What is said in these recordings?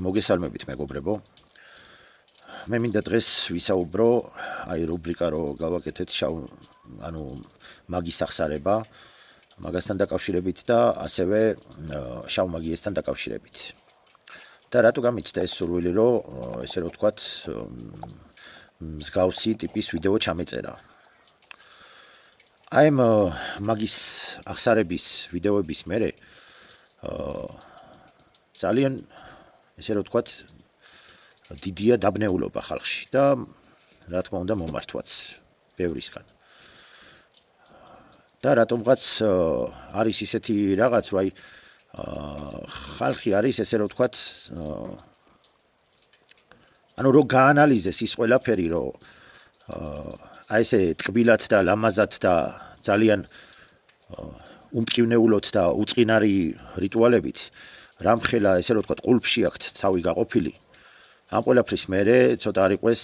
მოგესალმებით მეგობრებო. მე მინდა დღეს ვისაუბრო აი რუბრიკა რო გავაკეთეთ მაგის აღსარება, მაგასთან დაკავშირებით და ასევე შავ მაგიესთან დაკავშირებით. და რატო გამიჩნდა ეს სურვილი რომ ესე რომ ვთქვათ მსგავსი ტიპის ვიდეო ჩამეწერა. აი მაგის აღსარების ვიდეოების მერე ძალიან ესე რომ ვთქვათ დიდია დაბნეულობა ხალხში და რა თქმა უნდა მომართვაც ბევრისგან. და რატომღაც არის ისეთი რაღაც, რომ აი ხალხი არის ესე რომ ვთქვათ რო გაანალიზეს ის ყველაფერი, რომ აი ესე ტკბილად და ლამაზად და ძალიან უმტკივნეულოდ და უწყინარი რიტუალებით რამხელა ესე რომ ვთქვათ ყულფში აქვთ თავი გაყოფილი. ამ ყველაფრის მერე ცოტა არ იყვეს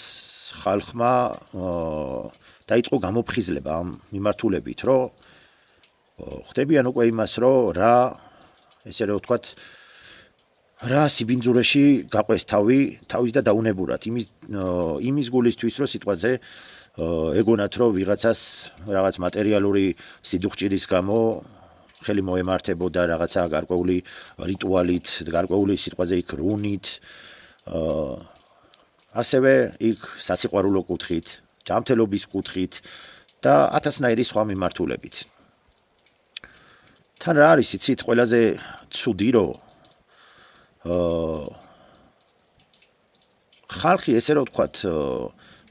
ხალხმა დაიწყო გამოფხიზლება ამ მიმართულებით, რომ ხდებიან უკვე იმას, რომ რა ესე რომ ვთქვათ რა სიბინძურეში გაყვეს თავის და დაუნებურად იმის გულისთვის, რომ სიტყვაზე ეგონათ, რომ ვიღაცას რაღაც მატერიალური სიდუხჭირის გამო ხელი მოემართებოდა რაღაცა გარკვეული რიტუალით, გარკვეული სიტყვაზე იქ რუნით, ასევე იქ სასიყვარულო კუთხით, ჯანმრთელობის კუთხით და ათასნაირი სხვა მიმართულებით. თან რა არის იცით ყველაზე ცუდი, რომ ხალხი ესე რომ ვთქვათ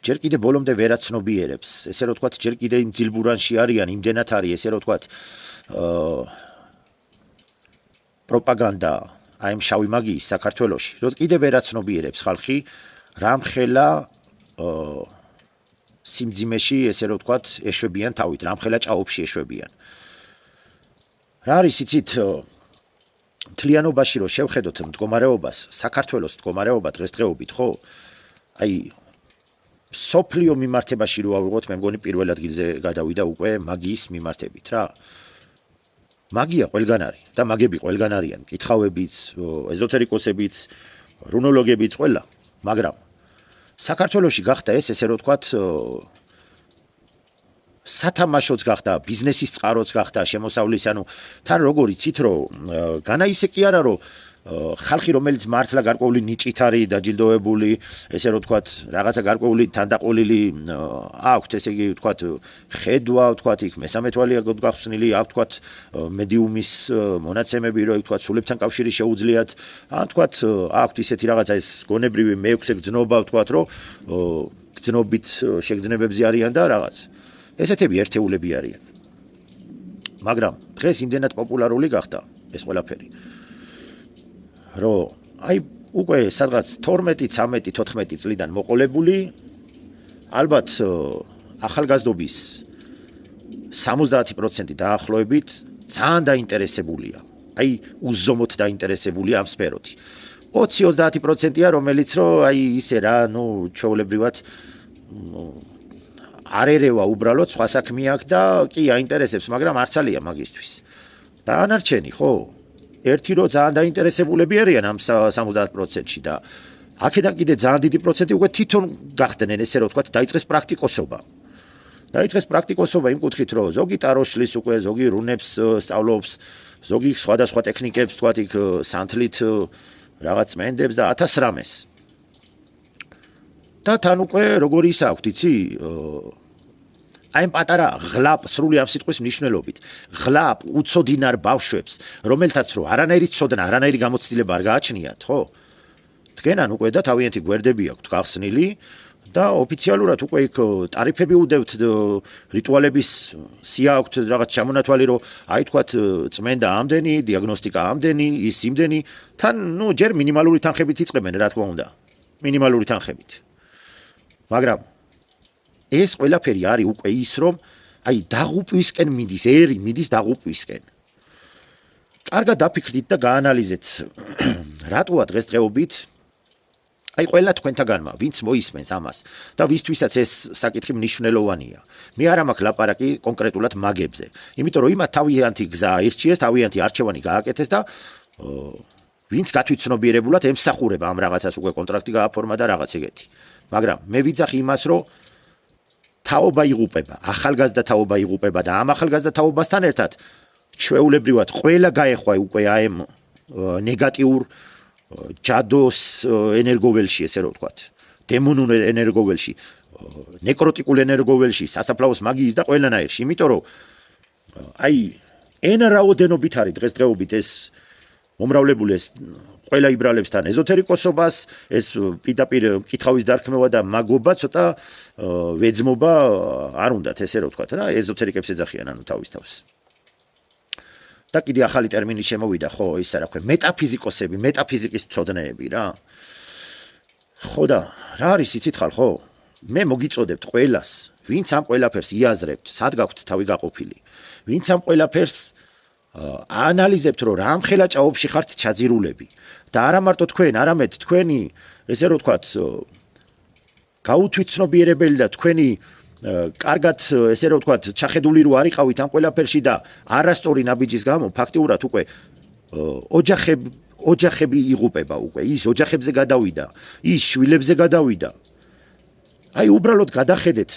ჯერ კიდე ბოლომდე ვერაცნობიერებს, ესე რომ ვთქვათ ჯერ კიდე იმ ძილბურანში არიან, იმდენად არის ესე რომ ვთქვათ პროპაგანდა აი ამ შავი მაგიის საქართველოში, რომ კიდე ვერაცნობიერებს ხალხი რამხელა სიმძიმეში ესე რომ ვთქვათ ეშვებიან თავით, რამხელა ჭაობში ეშვებიან. რა არის იცით მთლიანობაში რომ შევხედოთ მდგომარეობას, საქართველოს მდგომარეობა დღესდღეობით, ხო? აი სოფლიო მიმართებაში რო ავიღოთ, მე მგონი პირველ ადგილზე გადავიდა უკვე მაგიის მიმართებით რა. მაგია ყველგან არის და მაგები ყველგან არიან, კითხავებიც, ეზოთერიკოსებიც, რუნოლოგებიც ყველა, მაგრამ საქართველოში გახდა ეს ესე რომ ვთქვათ სათამაშოც გახდა, ბიზნესის წყაროც გახდა, შემოსავლის, თან როგორ იცით რომ განა ისე კი არა რომ ხალხი რომელიც მართლა გარკვეული ნიჭით არის დაჯილდოებული, ესე რომ ვთქვათ რაღაცა გარკვეული თანდაყოლილი აქვთ, ესე იგი ვთქვათ ხედვა, ვთქვათ იქ მესამე თვალი აქვს გახსნილი, აქვთ ვთქვათ მედიუმის მონაცემები, რომ ვთქვათ სულებთან კავშირი შეუძლიათ, ან ვთქვათ აქვთ ისეთი რაღაცა ეს გონებრივი მეექვსე გზნობა, ვთქვათ რომ გზნობით შეგრძნებებზე არიან და რაღაც. ესეთები ერთეულები არიან. მაგრამ დღეს იმდენად პოპულარული გახდა ეს ყველაფერი, რომ აი უკვე სადღაც 12, 13, 14 წლიდან მოყოლებული ალბათ ახალგაზრდობის 70% დაახლოებით ძალიან დაინტერესებულია. აი უზომოდ დაინტერესებულია ამ სფეროთი. 20-30%-ია რომელიც რომ აი ისე რა, ჩვეულებრივად არ ერევა უბრალოდ სხვა საქმე აქვს და კი აინტერესებს, მაგრამ არც ალია მაგისთვის. და ანარჩენი, ხო? ერთი რო ძალიან დაინტერესებულები არიან ამ 70%-ში და აქედან კიდე ძალიან დიდი პროცენტი უკვე თვითონ გახდნენ ესე რომ ვთქვათ დაიწყეს პრაქტიკოსობა. დაიწყეს პრაქტიკოსობა იმ კუთხით, რომ ზოგი ტაროშლის უკვე, ზოგი რუნებს სწავლობს, ზოგი სხვადასხვა ტექნიკებს ვთქვათ იქ სანთლით რაღაც წმენდებს და 1000 რამეს. და თან უკვე როგორი ის აქვთ, იცი? აი პატარა ღლაპ სრული ამ სიტყვის მნიშვნელობით. ღლაპ უცოდინარ ბავშვებს, რომელთაც რო არანაირი ცოდნა, არანაირი გამოცდილება არ გააჩნიათ, ხო? თქვენან უკვე და თავიანთი გვერდები აქვთ გახსნილი და ოფიციალურად უკვე იქ ტარიფები უდევთ, რიტუალების სია აქვთ რაღაც ჩამონათვალი, რომ აი თქვათ წმენდა ამდენი, დიაგნოსტიკა ამდენი, ის იმდენი, თან ჯერ მინიმალური თანხებით იწყებენ, რა თქმა უნდა. მინიმალური თანხებით. მაგრამ ეს ყველაფერი არის უკვე ის, რომ აი დაღუპვისკენ მიდის, ერი მიდის დაღუპვისკენ. კარგად დაფიქრდით და გაანალიზეთ, რატოა დღესდღეობით აი ყველა თქვენთაგანმა, ვინც მოისმენს ამას და ვისთვისაც ეს საკითხი მნიშვნელოვანია. მე არ მაქვს ლაპარაკი კონკრეტულად მაგებზე, იმიტომ რომ იმათ თავიანთი გზა აირჩიეს, თავიანთი არჩევანი გააკეთეს და ვინც გათვითცნობიერებულად ემსახურება ამ რაღაცას უკვე კონტრაქტი გააფორმა და რაღაც ეგეთი. მაგრამ მე ვიძახი იმას, რომ თაობა იღუპება, ახალგაზრდა თაობა იღუპება და ამ ახალგაზრდა თაობასთან ერთად ჩვეულებრივად ყველა გაეხვა უკვე აემ ნეგატიურ ჯადოს ენერგოველში, ესე რომ ვთქვათ, დემონურ ენერგოველში, ნეკროტიკულ ენერგოველში, სასაფლაოს მაგიის და ყველანაირში, იმიტომ რომ აი ენა რაოდენობით არის დღესდღეობით ეს მომრავლებული ეს ყველა იბრალებსთან ეზოთერიკოსობას, ეს პირდაპირ კითხავის დარქმევა და მაგობა ცოტა ვეძმობა არ უნდათ, ესე რომ ვთქვათ რა, ეზოთერიკებს ეძახიან ანუ თავის თავს. და კიდე ახალი ტერმინი შემოვიდა, ხო, ისა რა ქვია, მეტაფიზიკოსები, მეტაფიზიკის მცოდნეები რა. ხო და რა არის იცით ხალხო? მე მოგიწოდებთ ყველას, ვინც ამ ყველაფერს იაზრებთ, სად გაქვთ თავი გაყოფილი. ვინც ამ ყველაფერს ანალიზებთ, რომ რამხელა ჭაობში ხართ ჩაძირულები და არა მარტო თქვენ, არამედ თქვენი, ესე რომ ვთქვათ, გაუთვითცნობიერებელი და თქვენი კარგად, ესე რომ ვთქვათ, ჩახედული რო არიყავით ამ ყველაფერში და არასწორი ნაბიჯის გამო ფაქტიურად უკვე ოჯახები იღუპება უკვე, ის ოჯახებზე გადავიდა, ის შვილებზე გადავიდა. აი უბრალოდ გადახედეთ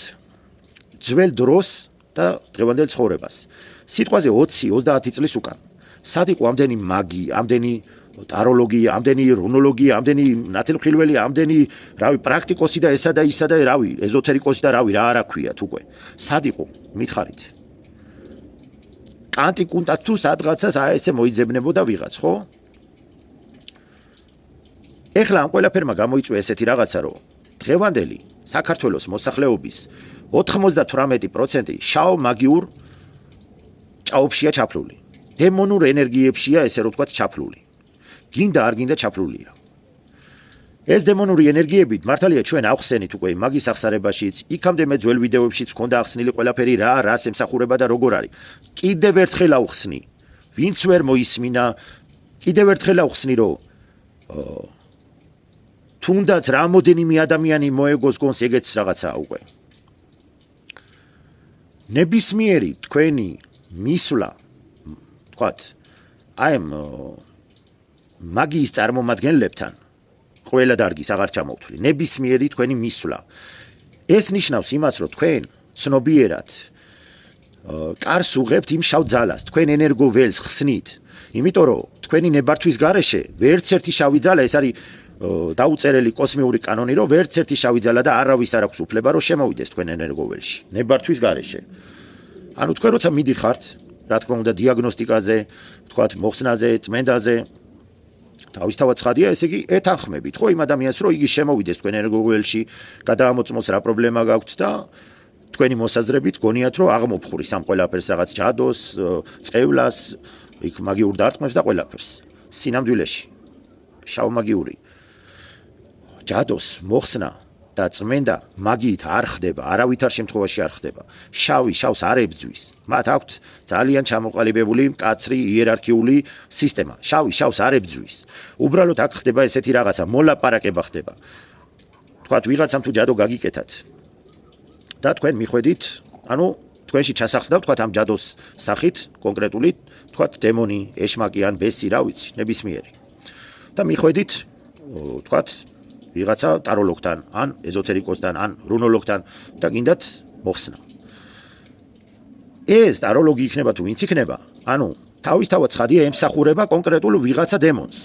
ძველ დროს და დღევანდელ ცხოვრებას. სიტყვაზე 20-30 წლის უკან. სად იყო ამდენი მაგი, ამდენი ტაროლოგი, ამდენი რუნოლოგი, ამდენი ნათელმხილველი, ამდენი, რავი, პრაქტიკოსი და ესა და ისა და რავი, ეზოთერიკოსი და რავი, რა არა ქვიათ უკვე. სად იყო? მითხარით. კანტი კუნტად თუ სადღაცას ესე მოიძებნებოდა ვიღაც, ხო? ეხლა ამ ყველაფერმა გამოიწვია ესეთი რაღაცა, რომ დღევანდელი საქართველოს მოსახლეობის 98% შავ მაგიურ ჭაობშია ჩაფლული. დემონურ ენერგიებშია, ესე რომ ვთქვათ, ჩაფლული. გინდა არ გინდა ჩაფლულია. ეს დემონური ენერგიები მართალია ჩვენ ახსენით უკვე მაგის ახსარებაშიც, იქამდე მე ძველ ვიდეოებშიც მქონდა ახსნილი ყველაფერი რა, რას ემსახურება და როგორ არის. კიდევ ერთხელ ავხსნი, ვინც ვერ მოისმინა, კიდევ ერთხელ ავხსნი, რომ თუნდაც რამოდენიმე ადამიანი მოეგოს გონს ეგეც რაღაცაა უკვე. ნებისმიერი თქვენი მისვლა, თქვათ, აი მაგიის წარმომადგენლებთან ყველა დარგის აღარ ჩამოვთვლი. ნებისმიერი თქვენი მისვლა. ეს ნიშნავს იმას, რომ თქვენ ცნობიერად კარს უღებთ იმ შავ ძალას, თქვენ ენერგო ველს ხსნით. იმიტომ რომ თქვენი ნებართვის გარეშე ვერც ერთი შავი ძალა, ეს არის დაუწერელი კოსმიური კანონი, რომ ვერც ერთი შავი ძალა და არავის არ აქვს უფლება, რომ შემოვიდეს თქვენ ენერგო ველში. ნებართვის გარეშე. ანუ თქვენ როცა მიდიხართ, რა თქმა უნდა, დიაგნოსტიკაზე, თქვათ, მოხსნაზე, წმენდაზე, თავისთავად ცხადია, ესე იგი ეთანხმებით, ხო, იმ ადამიანს, რომ იგი შემოვიდეს თქვენ ენერგო ველში, გადაამოწმოს რა პრობლემა გაქვთ და თქვენი მოსაზრებით გონიათ, რომ აღმოფხურის ამ ყველაფერს რაღაც ჯადოს, წევლას, იქ მაგიურ დარტყმებს და ყველაფერს. სინამდვილეში შავ მაგიური ჯადოს მოხსნა და წმენდა მაგიით არ ხდება, არავითარ შემთხვევაში არ ხდება. შავი შავს არ ებძვის. მათ აქვთ ძალიან ჩამოყალიბებული მკაცრი იერარქიული სისტემა. შავი შავს არ ებძვის. უბრალოდ აქ ხდება ესეთი რაღაცა, მოლაპარაკება ხდება. თქვათ, ვიღაცამ თუ ჯადო გაგიკეთათ და თქვენ მიხვედით, ანუ თქვენში ჩასახლდა, თქვათ, ამ ჯადოს სახით კონკრეტული, თქვათ, დემონი, ეშმაკი ან ბესი, რა ვიცი, ნებისმიერი. და მიხვედით, თქვათ, ვიღაცა ტაროლოგთან, ან ეზოთერიკოსთან, ან რუნოლოგთან და გინდათ მოხსნა. ეს ტაროლოგი იქნება თუ ვინც იქნება, ანუ თავისთავად ცხადია ემსახურება კონკრეტულ ვიღაცა დემონს.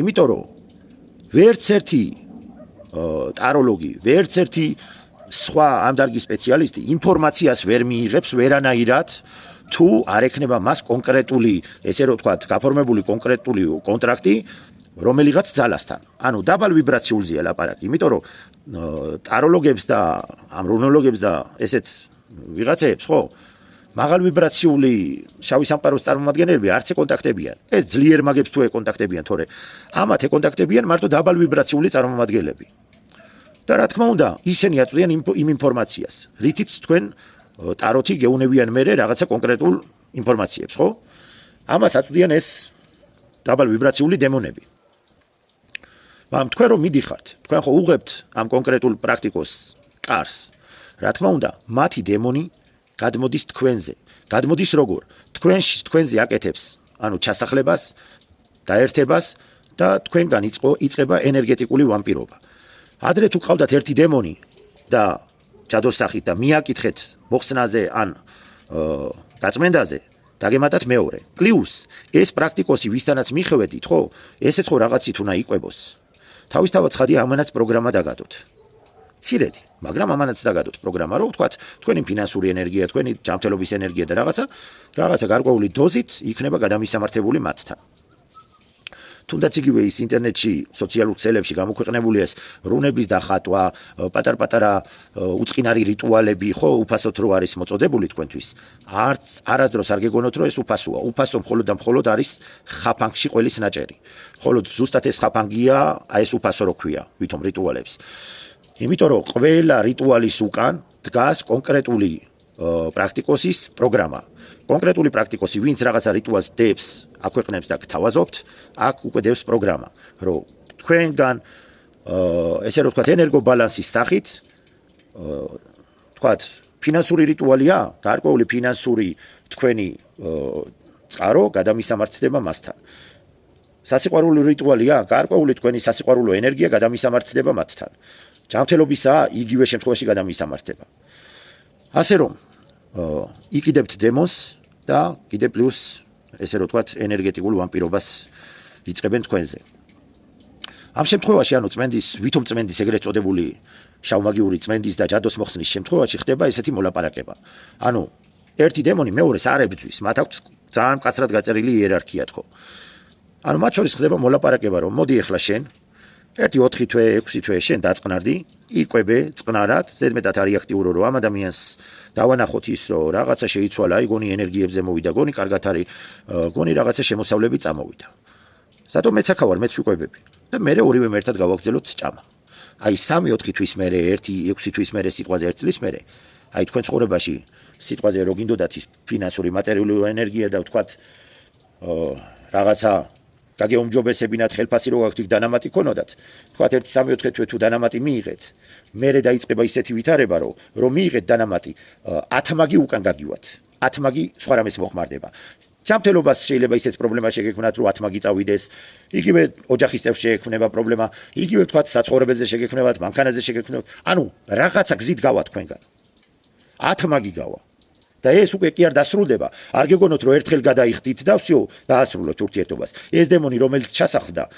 იმიტომ რომ ვერც ერთი ტაროლოგი, ვერც ერთი სხვა ამ დარგის სპეციალისტი ინფორმაციას ვერ მიიღებს ვერანაირად, თუ არ ექნება მას კონკრეტული, ესე რომ ვთქვათ, გაფორმებული კონკრეტული კონტრაქტი რომელიღაც ძალასთან. ანუ დაბალ ვიბრაციულზეა ლაპარაკი, იმიტომ რომ ტაროლოგებს და ამ რუნოლოგებს და ესეთ ვიღაცებს, ხო, მაღალ ვიბრაციული შავი სამყაროს წარმომადგენლები არც ეკონტაქტებიან. ეს ძლიერ მაგებს თუ ეკონტაქტებიან, თორე ამათ ეკონტაქტებიან მარტო დაბალ ვიბრაციული წარმომადგენლები. და რა თქმა უნდა, ისინი აწვდიან იმ ინფორმაციას, რითიც თქვენ ტაროთი გეუნებიან მერე რაღაცა კონკრეტულ ინფორმაციებს, ხო? ამას აწვდიან ეს დაბალ ვიბრაციული დემონები. მაგრამ თქვენ რომ მიდიხართ, თქვენ ხო უღებთ ამ კონკრეტულ პრაქტიკოს კარს. რა თქმა უნდა, მათი დემონი გადმოდის თქვენზე. გადმოდის როგორ? თქვენზე აკეთებს, ანუ ჩასახლებას დაერთებას და თქვენგან იწყება ენერგეტიკული ვამპირობა. ადრე თუ ყავდათ ერთი დემონი და ჯადოს სახით და მიაკითხეთ მოხსნაზე ან გაწმენდაზე, დაგემატათ მეორე. პლუს ეს პრაქტიკოსი ვისთანაც მიხვედით, ხო? ესეც ხო რაღაცით უნდა იყვებოს. თავისთავად ცხადია ამანაც პროგრამა დაგადოთ. ცირედი, მაგრამ ამანაც დაგადოთ პროგრამა, რომ ვთქვათ, თქვენი ფინანსური ენერგია, თქვენი ჯანმრთელობის ენერგია და რაღაცა გარკვეული დოზით იქნება გადამისამართებული მათთან. თუნდაც იგივე ის ინტერნეტში, სოციალურ ქსელებში გამოქვეყნებული ეს რუნების დახატვა, პატარ-პატარა უწყინარი რიტუალები, ხო, უფასოდ რო არის მოწოდებული თქვენთვის. არასდროს არ გეგონოთ, რომ ეს უფასოა. უფასო მხოლოდ და მხოლოდ არის ხაფანგში ყველის ნაჭერი. მხოლოდ ზუსტად ეს ხაფანგია, ეს უფასო რო ქვია, ვითომ რიტუალებს. იმიტომ რომ ყველა რიტუალის უკან დგას კონკრეტული პრაქტიკოსის პროგრამა. კონკრეტული პრაქტიკოსი, ვინც რაღაცა რიტუალს დებს, აქვეყნებს და გთავაზობთ, აქ უკვე დებს პროგრამა, რომ თქვენგან ესე რომ ვთქვათ, ენერგობალანსის სახით, ვთქვათ, ფინანსური რიტუალია, გარკვეული ფინანსური თქვენი წყარო გადამისამართდება მასთან. სასიყვარულო რიტუალია, გარკვეული თქვენი სასიყვარულო ენერგია გადამისამართდება მათთან. ჯანმრთელობისაა, იგივე შემთხვევაში გადამისამართება. ასე რომ იყიდებთ დემონს და კიდე პლუს ესე რომ ვთქვათ, ენერგეტიკულ ვამპირობას იწყებენ თქვენზე. ამ შემთხვევაში, ანუ წმენდის, ვითომ წმენდის ეგრეთ წოდებული შავმაგიური წმენდის და ჯადოს მოხსნის შემთხვევაში ხდება ესეთი მოლაპარაკება. ანუ ერთი დემონი მეორეს არ ებრძვის, მათ აქვს ძალიან მკაცრად გაწერილი იერარქია თქო. ანუ მათ შორის ხდება მოლაპარაკება, რომ მოდი ახლა შენ ერთი 4 თვე, 6 თვე შენ დაწყნარდი, იყვებე წყნარად, ზედმეტად არის აქტიური, რომ ამ ადამიანს დავანახოთ ის, რომ რაღაცა შეიცვალა, გონი ენერგიებზე მოვიდა, გონი კარგად არის, გონი რაღაცა შემოსავლები წამოვიდა. Zato მეც აქ ვარ, მეც ვიყვებები და მე ორივე ერთად გავაგრძელოთ ჭამა. Აი 3-4 თვის მერე, 1-6 თვის მერე სიტყვაზე 1 წლის მერე, აი თქვენ ცხოვრებაში სიტყვაზე რო გინდოდათ ის ფინანსური მატერიალური ენერგია და ვთქვათ რაღაცა გაგეუმჯობესებინათ ხელფასი რო გაქვთ დანამატი ქონოდათ. Თქვათ 1-3-4 თვე თუ დანამატი მიიღეთ, მერე დაიწყება ისეთი ვითარება, რომ მიიღეთ დანამატი 10 მაგი უკან გაგივათ. 10 მაგი სხვა რამეს მოხმარდება. ჯანმრთელობას შეიძლება ისეთ პრობლემა შეგექმნათ, რომ 10 მაგი წავიდეს, იგივე ოჯახის წევრს შეექმნება პრობლემა, იგივე თქვათ საცხოვრებელზე შეგექმნებათ, მანქანაზე შეგექმნებათ. ანუ რაღაცა გზით გავა თქვენგან. 10 მაგი გავა. და ეს უკვე კი არ დასრულდება. არ გეგონოთ, რომ ერთხელ გადაიხდით და всё, დაასრულოთ ურთიერთობას. ეს დემონი, რომელიც ჩასახლდა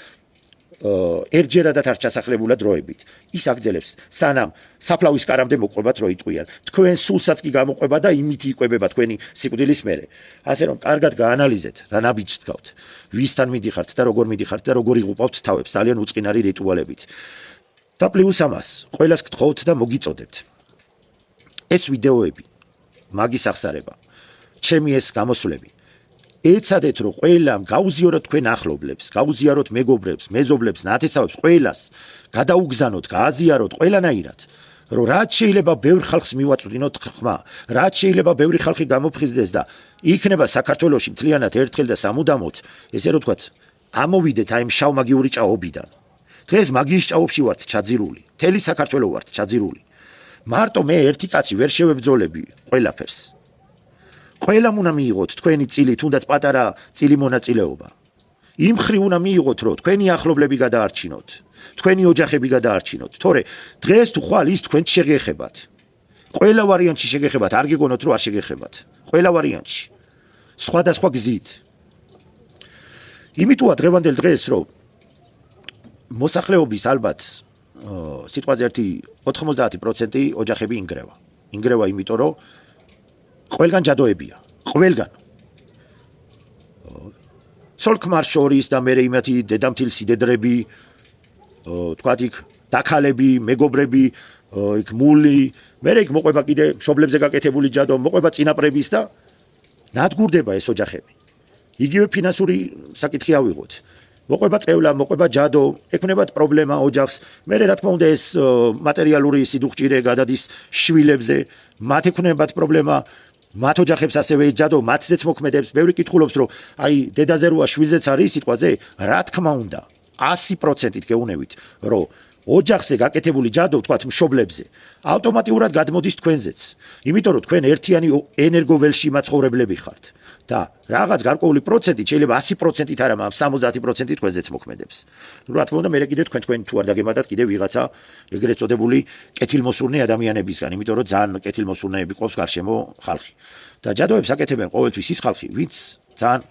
ერთჯერადად არ ჩასახლებულა დროებით. ის აგძელებს, სანამ საფლავის კარამდე მოყვებათ რო იტყვიან. თქვენ სულსაც კი გამოყვება და იმით იყვებება თქვენი სიკვდილის მერე. ასე რომ, კარგად გაანალიზეთ, რა ნაბიჯს დგავთ. ვისთან მიდიხართ და როგორ მიდიხართ და როგორ იღუპავთ თავებს, ძალიან უწყინარი რიტუალებით. და პლუს ამას, ყველას გთხოვთ და მოგიწოდებთ. ეს ვიდეოები მაგის აღსარება. ჩემი ეს გამოსვლები. ეცადეთ რომ ყველამ გაუზიაროთ თქვენ ახლობლებს, გაუზიაროთ მეგობრებს, მეზობლებს, ნათესავებს, ყველას გადაუგზავნოთ, გააზიაროთ ყველანაირად, რომ რაც შეიძლება ბევრ ხალხს მივაწვდინოთ ხმა, რაც შეიძლება ბევრი ხალხი გამოფხიზდეს და იქნება საქართველოში მთლიანად ერთხელ და სამუდამოდ, ესე რომ ვთქვათ, ამოვიდეთ აი ამ შავმაგიური ჭაობიდან. დღეს მაგიის ჭაობში ვართ ჩაძირული, მთელი საქართველო ვართ ჩაძირული. მარტო მე ერთი კაცი ვერ შევებძოლები ყველაფერს. ყველამ უნდა მიიღოთ თქვენი წილი, თუნდაც პატარა წილი მონაწილეობა. იმ ხრი უნდა მიიღოთ, რომ თქვენი ახლობლები გადაარჩინოთ, თქვენი ოჯახები გადაარჩინოთ. თორე დღეს თუ ხვალ ის თქვენ შეგეხებათ. ყველა ვარიანტში შეგეხებათ, არ გეგონოთ, რომ არ შეგეხებათ. ყველა ვარიანტში. სხვადასხვა გზით. იმიტოა დღევანდელ დღეს, რომ მოსახლეობის ალბათ სიტყვაზე 90% ოჯახები ინგრევა. ინგრევა იმიტომ, რომ ყველგან ჯადოებია, ყველგან. ცოლ-ქმარ შორის და მე იმათი დედამთილ სიდედრები, თქვათ იქ დაქალები, მეგობრები, იქ მული, მე იქ მოყვება კიდე მშობლებზე გაკეთებული ჯადო, მოყვება წინაპრების და ნადგურდება ეს ოჯახები. იგივე ფინანსური საკითხი ავიღოთ. მოყვება წევლა, მოყვება ჯადო, ექმნებათ პრობლემა ოჯახს. მე რა თქმა უნდა ეს მატერიალური სიდუხჭირე გადადის შვილებზე, მათ ექმნებათ პრობლემა. მათ ოჯახებს ასევე ჯადო, მათზეც მოქმედებს. ბევრი კითხულობს, რომ აი დედაზე როა შვილზეც არის სიტყვაზე, რა თქმა უნდა, 100%-ით გეუნებით, რომ ოჯახზე გაკეთებული ჯადო, თქვათ მშობლებზე, ავტომატურად გადმოდის თქვენზეც. იმიტომ რომ თქვენ ერთიანი ენერგოველში მაცხოვრებლები ხართ. და რაღაც გარკვეული პროცენტი შეიძლება 100%-ით არა, მაგრამ 70%-ით თქვენზეც მოქმედებს. ნუ რა თქმა უნდა, მე კიდე თქვენ თუ არ დაგემატათ კიდე ვიღაცა ეგრეთ წოდებული კეთილმოსურნე ადამიანებისგან, იმიტომ რომ ძალიან კეთილმოსურნეები ყოფს გარშემო ხალხი. და ჯადოებს აკეთებენ ყოველთვის ის ხალხი, ვინც ძალიან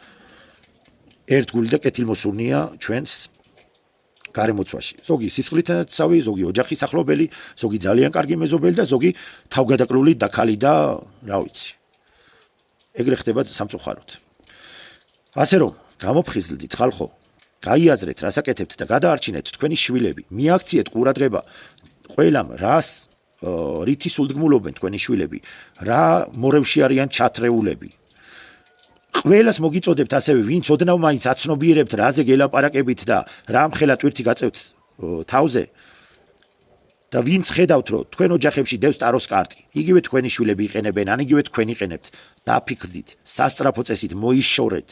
ერთგული და კეთილმოსურნეა ჩვენს გარემოცვაში. ზოგი სისხლითაცავი, ზოგი ოჯახის ახლობელი, ზოგი ძალიან კარგი მეზობელი და ზოგი თავგადაკრული დაქალი და რა ვიცი. ეგრე ხდება სამწუხაროდ. ასე რომ, გამოფხიზლდით ხალხო, გაიაზრეთ, რას აკეთებთ და გადაარჩინეთ თქვენი შვილები. მიაქციეთ ყურადღება ყველამ, რას რითი სულდგმულობენ თქვენი შვილები, რა მორევში არიან ჩათრეულები. ყველას მოგიწოდებთ ასევე, ვინც ოდნავ მაინც აცნობიერებთ, რაზე გელაპარაკებით და რა მხელა ტვირთი გაწევთ თავზე. და ვინც ხედავთ, რომ თქვენ ოჯახებში დევს ტაროს კარტი, იგივე თქვენი შვილები იყენებენ, ან იგივე თქვენ იყენებთ, დაფიქრდით, სასწრაფო წესით მოიშორეთ,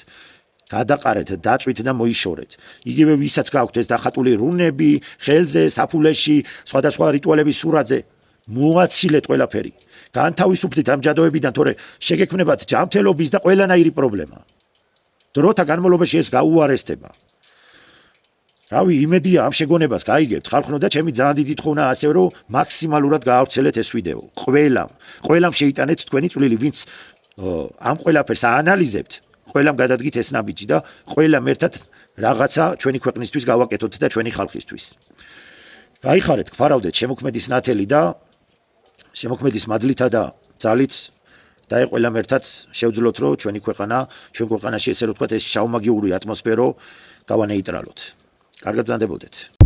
გადაყარეთ, დაწვით და მოიშორეთ. იგივე ვისაც გაქვთ ეს დახატული რუნები, ხელზე, საფულეში, სხვადასხვა რიტუალების სურათზე, მოაცილეთ ყველაფერი. განთავისუფლდით ამ ჯადოებიდან, თორე შეგექმნებათ ჯანმრთელობის და ყველანაირი პრობლემა. დროთა განმავლობაში ეს გაუარესდება. რავი, იმედია ამ შეგონებას გაიგებთ, ხალხო და ჩემი ძალიან დიდი თხოვნა ასე რომ მაქსიმალურად გაავრცელეთ ეს ვიდეო. ყველამ შეიტანეთ თქვენი წვლილი, ვინც ამ ყველაფერს აანალიზებთ, ყველამ გადადგით ეს ნაბიჯი და ყველამ ერთად რაღაცა ჩვენი ქვეყნისთვის გავაკეთოთ და ჩვენი ხალხისთვის. გაიხარეთ, გფარავდეთ შემოქმედის ნათელი და შემოქმედის მადლითა და ძალით და ყველამ ერთად შევძლოთ, რომ ჩვენ ქვეყანაში ესე რომ ვთქვათ, ეს შაუმაგიური ატმოსფერო გავანეიტრალოთ. კარგად ვზანდებოდეთ.